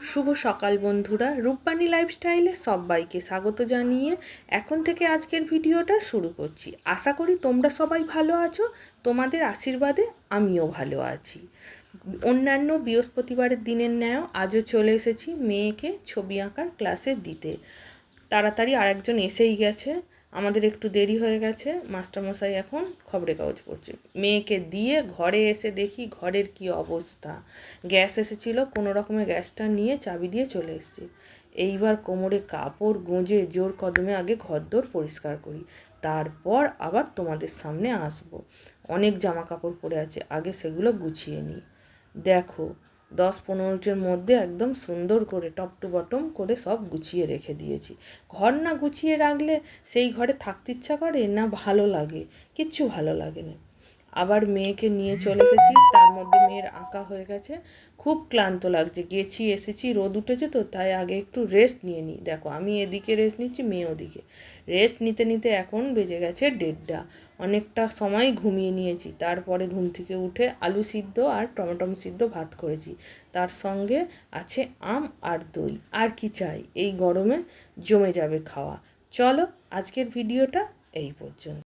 শুভ সকাল বন্ধুরা, রূপবাণী লাইফস্টাইলে সবাইকে স্বাগত জানিয়ে এখন থেকে আজকের ভিডিওটা শুরু করছি। আশা করি তোমরা সবাই ভালো আছো। তোমাদের আশীর্বাদে আমিও ভালো আছি। অন্যান্য বৃহস্পতিবারের দিনের ন্যায় আজও চলে এসেছি মেয়েকে ছবি আঁকার ক্লাসে দিতে। তাড়াতাড়ি আরেকজন এসেই গেছে, আমাদের একটু দেরি হয়ে গেছে। মাস্টারমশাই এখন খবরের কাগজ পড়ছে। মেয়েকে দিয়ে ঘরে এসে দেখি ঘরের কি অবস্থা। গ্যাস এসেছিলো, কোনো রকমে গ্যাসটা নিয়ে চাবি দিয়ে চলে এসেছি। এইবার কোমরে কাপড় গুঁজে জোর কদমে আগে ঘরদোর পরিষ্কার করি, তারপর আবার তোমাদের সামনে আসবো। অনেক জামা কাপড় পরে আছে, আগে সেগুলো গুছিয়ে নিই। দেখো 10-15 মিনিটের মধ্যে একদম সুন্দর করে টপ টু বটম করে সব গুছিয়ে রেখে দিয়েছি। ঘর না গুছিয়ে রাখলে সেই ঘরে থাকতে ইচ্ছা করে না, ভালো লাগে, কিচ্ছু ভালো লাগে না। আবার মেয়েকে নিয়ে চলে এসেছি, তার মধ্যে মেয়ের আঁকা হয়ে গেছে। খুব ক্লান্ত লাগছে, গেছি এসেছি, রোদ উঠেছে তো, তাই আগে একটু রেস্ট নিয়ে নিই। দেখো আমি এদিকে রেস্ট নিচ্ছি, মেয়ে ওদিকে রেস্ট নিতে নিতে এখন বেজে গেছে 1:30। অনেকটা সময় ঘুমিয়ে নিয়েছি। তারপরে ঘুম থেকে উঠে আলু সিদ্ধ আর টমেটো সিদ্ধ ভাত করেছি, তার সঙ্গে আছে আম আর দই। আর কি চাই, এই গরমে জমে যাবে খাওয়া। চলো আজকের ভিডিওটা এই পর্যন্ত।